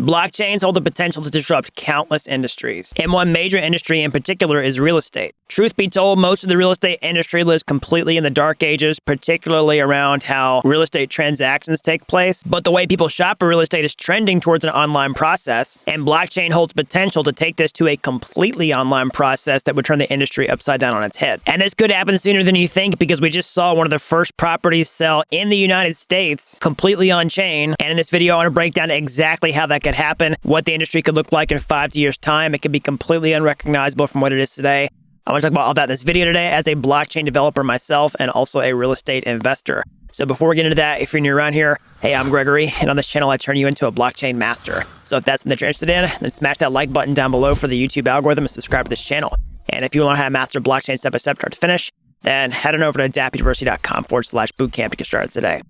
Blockchains hold the potential to disrupt countless industries, and one major industry in particular is real estate. Truth be told, most of the real estate industry lives completely in the dark ages, particularly around how real estate transactions take place. But the way people shop for real estate is trending towards an online process, and blockchain holds potential to take this to a completely online process that would turn the industry upside down on its head. And this could happen sooner than you think, because we just saw one of the first properties sell in the United States completely on chain. And in this video, I want to break down exactly how that could happen, what the industry could look like in 5 years' time. It could be completely unrecognizable from what it is today. I want to talk about all that in this video today as a blockchain developer myself and also a real estate investor. So before we get into that, if you're new around here, hey, I'm Gregory, and on this channel, I turn you into a blockchain master. So if that's something that you're interested in, then smash that like button down below for the YouTube algorithm and subscribe to this channel. And if you want to have master blockchain step-by-step start to finish, then head on over to dappuniversity.com/bootcamp to get started today.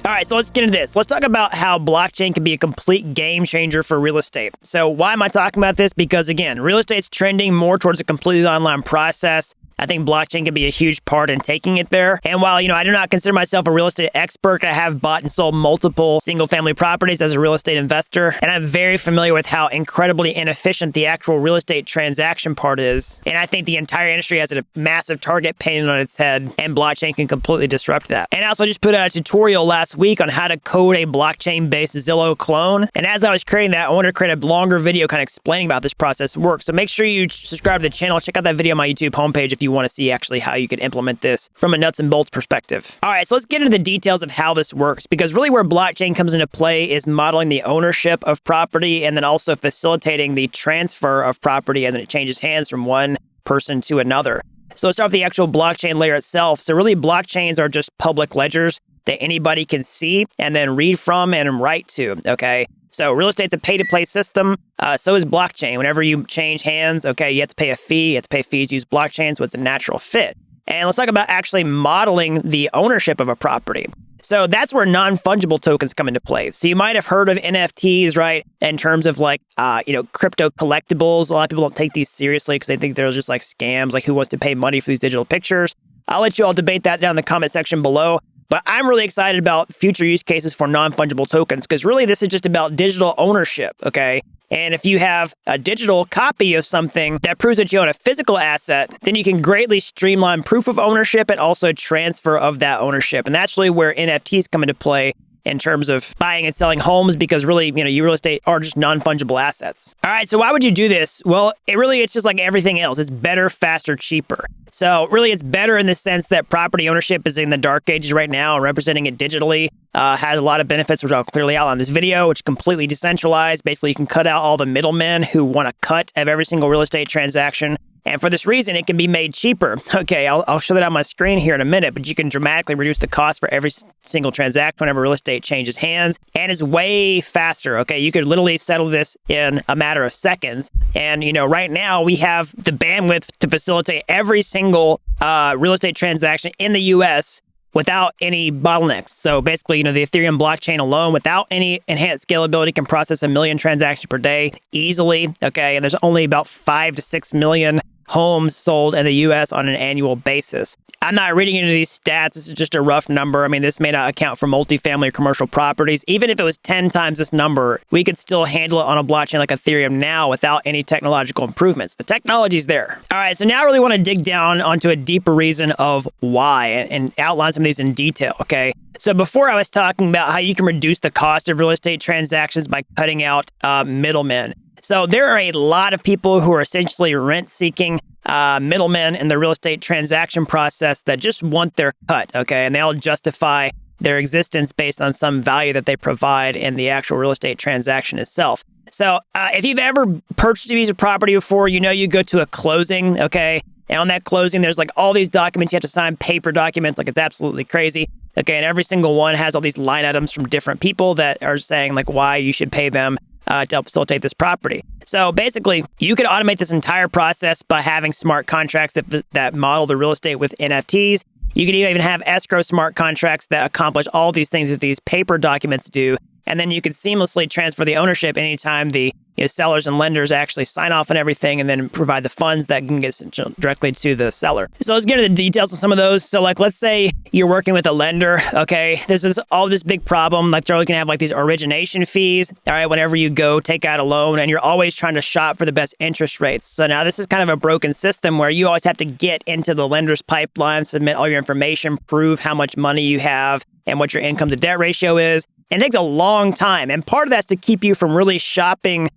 All right, so let's get into this. Let's talk about how blockchain can be a complete game changer for real estate. So why am I talking about this? Because again, real estate's trending more towards a completely online process. I think blockchain can be a huge part in taking it there. And while, I do not consider myself a real estate expert, I have bought and sold multiple single-family properties as a real estate investor, and I'm very familiar with how incredibly inefficient the actual real estate transaction part is. And I think the entire industry has a massive target painted on its head, and blockchain can completely disrupt that. And I also just put out a tutorial last week on how to code a blockchain-based Zillow clone. And as I was creating that, I wanted to create a longer video kind of explaining about this process works. So make sure you subscribe to the channel. Check out that video on my YouTube homepage if you want to see actually how you can implement this from a nuts and bolts perspective. All right, so let's get into the details of how this works, because really where blockchain comes into play is modeling the ownership of property and then also facilitating the transfer of property, and then it changes hands from one person to another. So let's start with the actual blockchain layer itself. So really blockchains are just public ledgers that anybody can see and then read from and write to, okay? So real estate's a pay-to-play system. So is blockchain. Whenever you change hands, okay, you have to pay a fee. You have to pay fees to use blockchain, so it's a natural fit. And let's talk about actually modeling the ownership of a property. So that's where non-fungible tokens come into play. So you might have heard of NFTs, right? In terms of like, crypto collectibles. A lot of people don't take these seriously because they think they're just like scams, like who wants to pay money for these digital pictures? I'll let you all debate that down in the comment section below. But I'm really excited about future use cases for non-fungible tokens, because really this is just about digital ownership, okay? And if you have a digital copy of something that proves that you own a physical asset, then you can greatly streamline proof of ownership and also transfer of that ownership. And that's really where NFTs come into play in terms of buying and selling homes, because really, your real estate are just non-fungible assets. All right, so why would you do this? Well, it's just like everything else. It's better, faster, cheaper. So really, it's better in the sense that property ownership is in the dark ages right now, and representing it digitally has a lot of benefits, which I'll clearly outline in this video, which is completely decentralized. Basically, you can cut out all the middlemen who want a cut of every single real estate transaction. And for this reason, it can be made cheaper. Okay, I'll show that on my screen here in a minute, but you can dramatically reduce the cost for every single transaction whenever real estate changes hands, and is way faster. Okay, you could literally settle this in a matter of seconds. And, right now we have the bandwidth to facilitate every single real estate transaction in the US without any bottlenecks. So basically, the Ethereum blockchain alone, without any enhanced scalability, can process 1 million transactions per day easily, okay? And there's only about 5 to 6 million homes sold in the US on an annual basis. I'm not reading into these stats. This is just a rough number. I mean, this may not account for multifamily or commercial properties. Even if it was 10 times this number, we could still handle it on a blockchain like Ethereum now without any technological improvements. The technology's there. All right, so now I really want to dig down onto a deeper reason of why and outline some of these in detail, okay? So before I was talking about how you can reduce the cost of real estate transactions by cutting out middlemen. So there are a lot of people who are essentially rent-seeking middlemen in the real estate transaction process that just want their cut, okay? And they all justify their existence based on some value that they provide in the actual real estate transaction itself. So if you've ever purchased a piece of property before, you go to a closing, okay? And on that closing, there's like all these documents. You have to sign paper documents, like it's absolutely crazy. Okay, and every single one has all these line items from different people that are saying like why you should pay them to help facilitate this property. So basically, you could automate this entire process by having smart contracts that model the real estate with NFTs. You could even have escrow smart contracts that accomplish all these things that these paper documents do. And then you could seamlessly transfer the ownership anytime the sellers and lenders actually sign off on everything and then provide the funds that can get sent directly to the seller. So let's get into the details on some of those. So like, let's say you're working with a lender, okay? There's all this big problem. Like they're always gonna have like these origination fees, all right, whenever you go take out a loan, and you're always trying to shop for the best interest rates. So now this is kind of a broken system where you always have to get into the lender's pipeline, submit all your information, prove how much money you have and what your income to debt ratio is. And it takes a long time. And part of that's to keep you from really shopping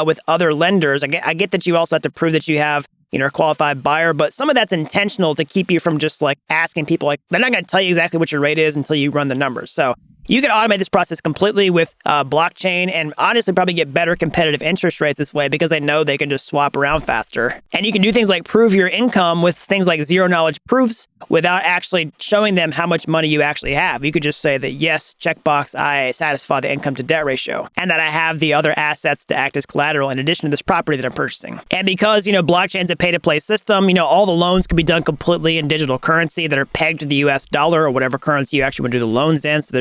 with other lenders. I get that you also have to prove that you have, a qualified buyer, but some of that's intentional to keep you from just like asking people, like they're not going to tell you exactly what your rate is until you run the numbers. So you can automate this process completely with blockchain and honestly probably get better competitive interest rates this way because they know they can just swap around faster. And you can do things like prove your income with things like zero knowledge proofs without actually showing them how much money you actually have. You could just say that, yes, checkbox, I satisfy the income to debt ratio and that I have the other assets to act as collateral in addition to this property that I'm purchasing. And because, blockchain's a pay-to-play system, all the loans can be done completely in digital currency that are pegged to the US dollar or whatever currency you actually want to do the loans in. So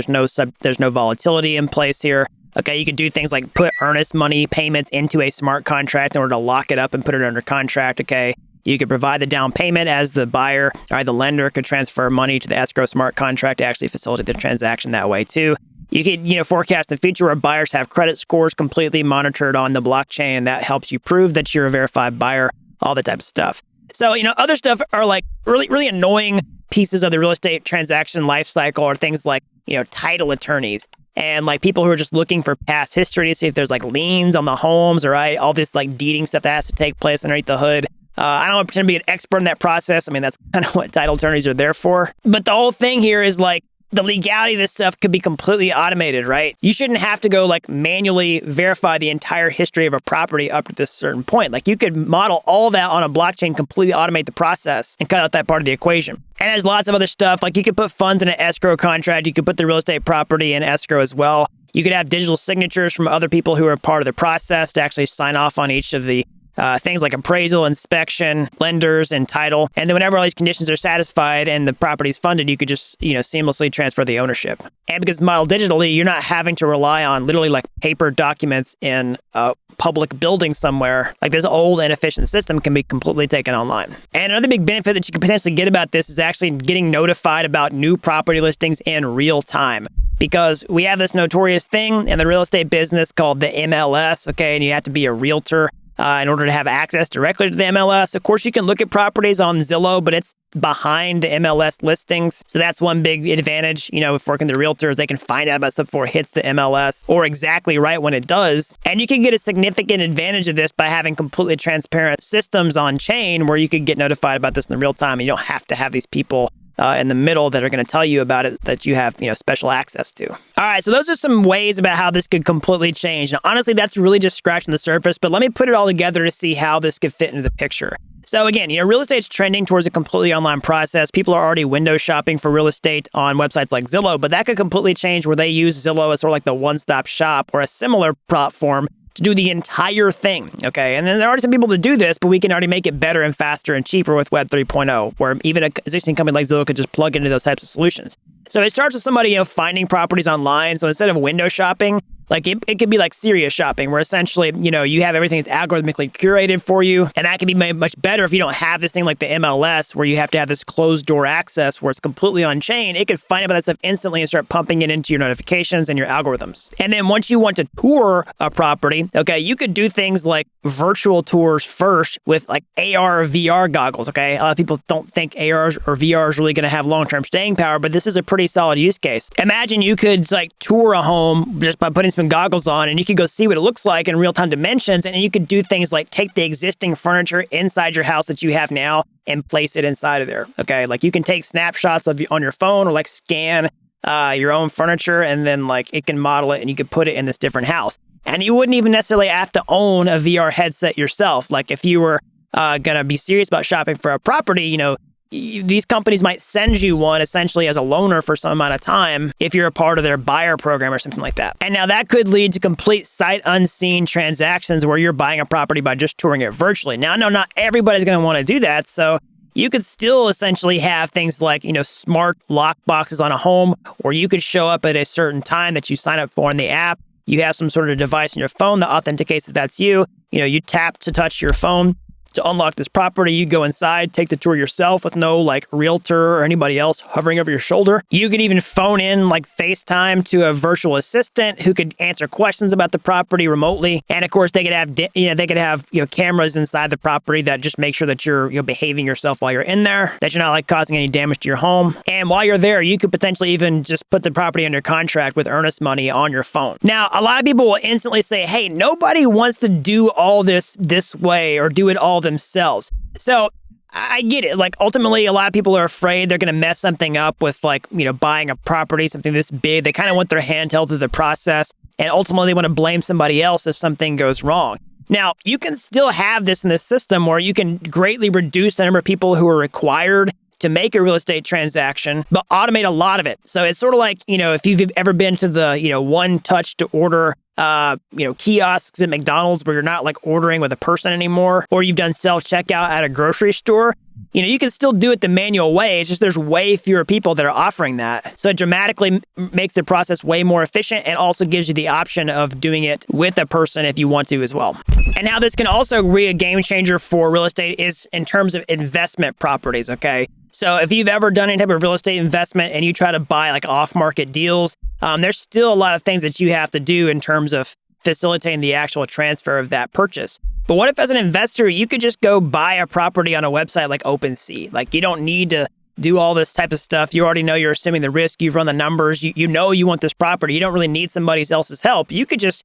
there's no volatility in place here. Okay, you could do things like put earnest money payments into a smart contract in order to lock it up and put it under contract. Okay, you could provide the down payment as the buyer or the lender could transfer money to the escrow smart contract to actually facilitate the transaction that way too. You could, forecast the future where buyers have credit scores completely monitored on the blockchain, and that helps you prove that you're a verified buyer, all that type of stuff. So, other stuff are like really, really annoying pieces of the real estate transaction life cycle are things like, title attorneys and like people who are just looking for past history to see if there's like liens on the homes, or all this like deeding stuff that has to take place underneath the hood. I don't want to pretend to be an expert in that process. I mean, that's kind of what title attorneys are there for. But the whole thing here is like, the legality of this stuff could be completely automated, right? You shouldn't have to go like manually verify the entire history of a property up to this certain point. Like you could model all that on a blockchain, completely automate the process and cut out that part of the equation. And there's lots of other stuff. Like you could put funds in an escrow contract. You could put the real estate property in escrow as well. You could have digital signatures from other people who are part of the process to actually sign off on each of the things like appraisal, inspection, lenders, and title. And then whenever all these conditions are satisfied and the property is funded, you could just, seamlessly transfer the ownership. And because it's modeled digitally, you're not having to rely on literally like paper documents in a public building somewhere. Like this old inefficient system can be completely taken online. And another big benefit that you could potentially get about this is actually getting notified about new property listings in real time. Because we have this notorious thing in the real estate business called the MLS, okay? And you have to be a realtor in order to have access directly to the MLS. Of course, you can look at properties on Zillow, but it's behind the MLS listings. So that's one big advantage, if working with realtors, they can find out about stuff before it hits the MLS or exactly right when it does. And you can get a significant advantage of this by having completely transparent systems on chain where you could get notified about this in the real time. And you don't have to have these people in the middle that are going to tell you about it that you have, special access to. All right, so those are some ways about how this could completely change. Now, honestly, that's really just scratching the surface, but let me put it all together to see how this could fit into the picture. So again, real estate's trending towards a completely online process. People are already window shopping for real estate on websites like Zillow, but that could completely change where they use Zillow as sort of like the one-stop shop or a similar platform to do the entire thing, okay? And then there are some people to do this, but we can already make it better and faster and cheaper with Web 3.0, where even an existing company like Zillow could just plug into those types of solutions. So it starts with somebody, finding properties online. So instead of window shopping, like it could be like serious shopping, where essentially, you have everything that's algorithmically curated for you. And that can be made much better if you don't have this thing like the MLS, where you have to have this closed door access where it's completely on chain. It could find about that stuff instantly and start pumping it into your notifications and your algorithms. And then once you want to tour a property, okay, you could do things like virtual tours first with like AR or VR goggles, okay? A lot of people don't think AR or VR is really going to have long-term staying power, but this is a pretty solid use case. Imagine you could like tour a home just by putting some goggles on, and you could go see what it looks like in real-time dimensions, and you could do things like take the existing furniture inside your house that you have now and place it inside of there, okay? Like you can take snapshots of on your phone or like scan your own furniture, and then like it can model it and you could put it in this different house. And you wouldn't even necessarily have to own a VR headset yourself. Like if you were gonna be serious about shopping for a property, these companies might send you one essentially as a loaner for some amount of time if you're a part of their buyer program or something like that. And now that could lead to complete sight unseen transactions where you're buying a property by just touring it virtually. Now, no, not everybody's going to want to do that. So you could still essentially have things like, smart lock boxes on a home, or you could show up at a certain time that you sign up for in the app you have some sort of device in your phone that authenticates that that's you. You tap to touch your phone to unlock this property. You go inside, take the tour yourself with no like realtor or anybody else hovering over your shoulder. You could even phone in like FaceTime to a virtual assistant who could answer questions about the property remotely. And of course, they could have cameras inside the property that just make sure that you're behaving yourself while you're in there, that you're not like causing any damage to your home. And while you're there, you could potentially even just put the property under contract with earnest money on your phone. Now, a lot of people will instantly say, hey, nobody wants to do all this way or do it all themselves. So I get it. Like ultimately, a lot of people are afraid they're going to mess something up with buying a property, something this big. They kind of want their hand held to the process, and ultimately they want to blame somebody else if something goes wrong. Now, you can still have this in the system where you can greatly reduce the number of people who are required to make a real estate transaction, but automate a lot of it. So it's sort of like, if you've ever been to the, one touch to order, kiosks at McDonald's where you're not like ordering with a person anymore, or you've done self-checkout at a grocery store, you can still do it the manual way. It's just there's way fewer people that are offering that. So it dramatically makes the process way more efficient and also gives you the option of doing it with a person if you want to as well. And how this can also be a game changer for real estate is in terms of investment properties, okay? So if you've ever done any type of real estate investment and you try to buy like off-market deals, there's still a lot of things that you have to do in terms of facilitating the actual transfer of that purchase. But what if as an investor, you could just go buy a property on a website like OpenSea? Like you don't need to do all this type of stuff. You already know you're assuming the risk. You've run the numbers. You know you want this property. You don't really need somebody else's help. You could just,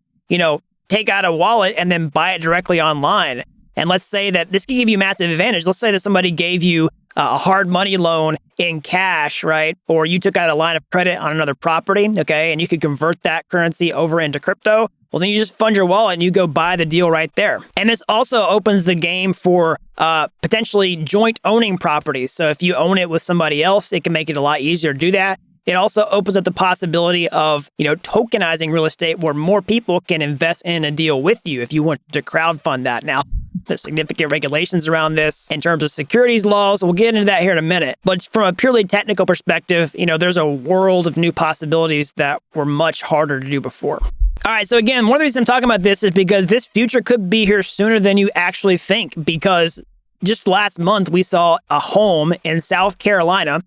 take out a wallet and then buy it directly online. And let's say that this could give you massive advantage. Let's say that somebody gave you a hard money loan in cash, right? Or you took out a line of credit on another property, okay? And you could convert that currency over into crypto. Well, then you just fund your wallet and you go buy the deal right there. And this also opens the game for potentially joint owning properties. So if you own it with somebody else, it can make it a lot easier to do that. It also opens up the possibility of, tokenizing real estate where more people can invest in a deal with you if you want to crowdfund that. Now, there's significant regulations around this in terms of securities laws. We'll get into that here in a minute. But from a purely technical perspective, there's a world of new possibilities that were much harder to do before. All right, so again, one of the reasons I'm talking about this is because this future could be here sooner than you actually think, because just last month we saw a home in South Carolina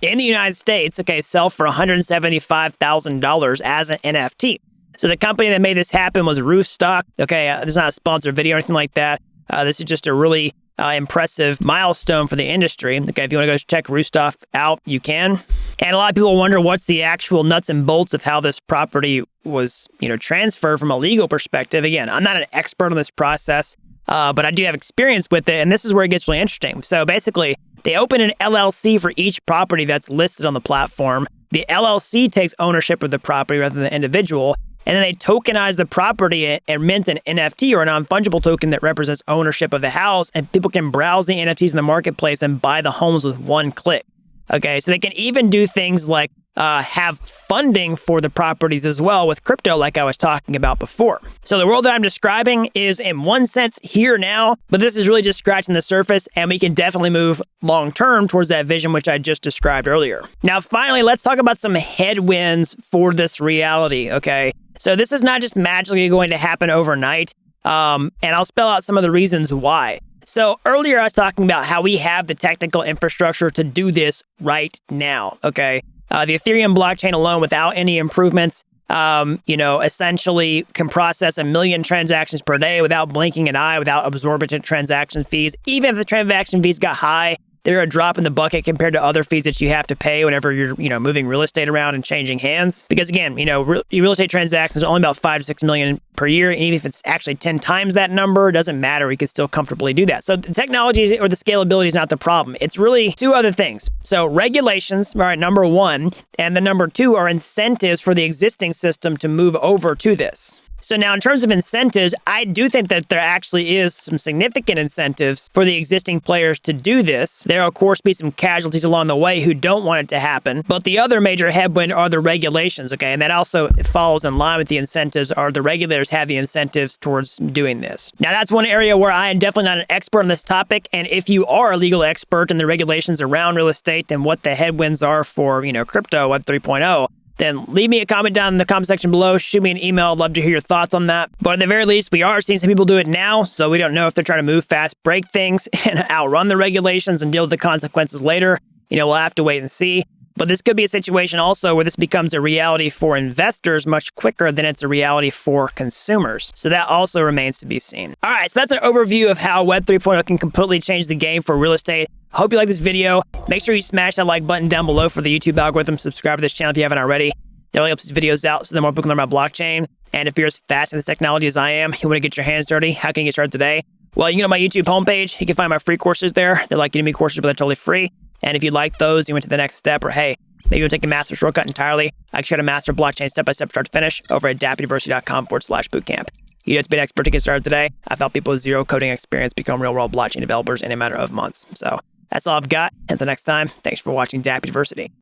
in the United States, sell for $175,000 as an NFT. So the company that made this happen was Roofstock. This is not a sponsored video or anything like that. This is just a really impressive milestone for the industry. If you want to go check Roofstock out, you can. And a lot of people wonder what's the actual nuts and bolts of how this property was, transferred from a legal perspective. Again, I'm not an expert on this process, but I do have experience with it. And this is where it gets really interesting. So basically, they open an LLC for each property that's listed on the platform. The LLC takes ownership of the property rather than the individual. And then they tokenize the property and mint an NFT or a non-fungible token that represents ownership of the house. And people can browse the NFTs in the marketplace and buy the homes with one click. So they can even do things like have funding for the properties as well with crypto, like I was talking about before. So the world that I'm describing is in one sense here now, but this is really just scratching the surface, and we can definitely move long-term towards that vision, which I just described earlier. Now, finally, let's talk about some headwinds for this reality, okay? So this is not just magically going to happen overnight, and I'll spell out some of the reasons why. So earlier I was talking about how we have the technical infrastructure to do this right now, okay? The Ethereum blockchain alone, without any improvements, essentially can process 1 million transactions per day without blinking an eye, without absorbent transaction fees. Even if the transaction fees got high, they're a drop in the bucket compared to other fees that you have to pay whenever you're, moving real estate around and changing hands. Because again, real estate transactions are only about 5 to 6 million per year. And even if it's actually 10 times that number, it doesn't matter. We could still comfortably do that. So the technology or the scalability is not the problem. It's really two other things. So regulations are number one, and the number two are incentives for the existing system to move over to this. So now in terms of incentives, I do think that there actually is some significant incentives for the existing players to do this. There will, of course, be some casualties along the way who don't want it to happen. But the other major headwind are the regulations, And that also follows in line with the incentives, are the regulators have the incentives towards doing this. Now, that's one area where I am definitely not an expert on this topic. And if you are a legal expert in the regulations around real estate and what the headwinds are for, crypto, Web 3.0, then leave me a comment down in the comment section below. Shoot me an email. I'd love to hear your thoughts on that. But at the very least, we are seeing some people do it now, so we don't know if they're trying to move fast, break things, and outrun the regulations and deal with the consequences later. We'll have to wait and see. But this could be a situation also where this becomes a reality for investors much quicker than it's a reality for consumers. So that also remains to be seen. All right, so that's an overview of how Web 3.0 can completely change the game for real estate. I hope you like this video. Make sure you smash that like button down below for the YouTube algorithm. Subscribe to this channel if you haven't already. That really helps these videos out so the more people can learn about blockchain. And if you're as fast in this technology as I am, you want to get your hands dirty, how can you get started today? Well, you can go to my YouTube homepage. You can find my free courses there. They're like Udemy courses, but they're totally free. And if you like those, you went to the next step, or hey, maybe you'll take a master shortcut entirely, I can share a master blockchain step-by-step start to finish over at dappuniversity.com/bootcamp. You don't have to be an expert to get started today. I've helped people with zero coding experience become real-world blockchain developers in a matter of months. So that's all I've got. Until next time, thanks for watching Dapp University.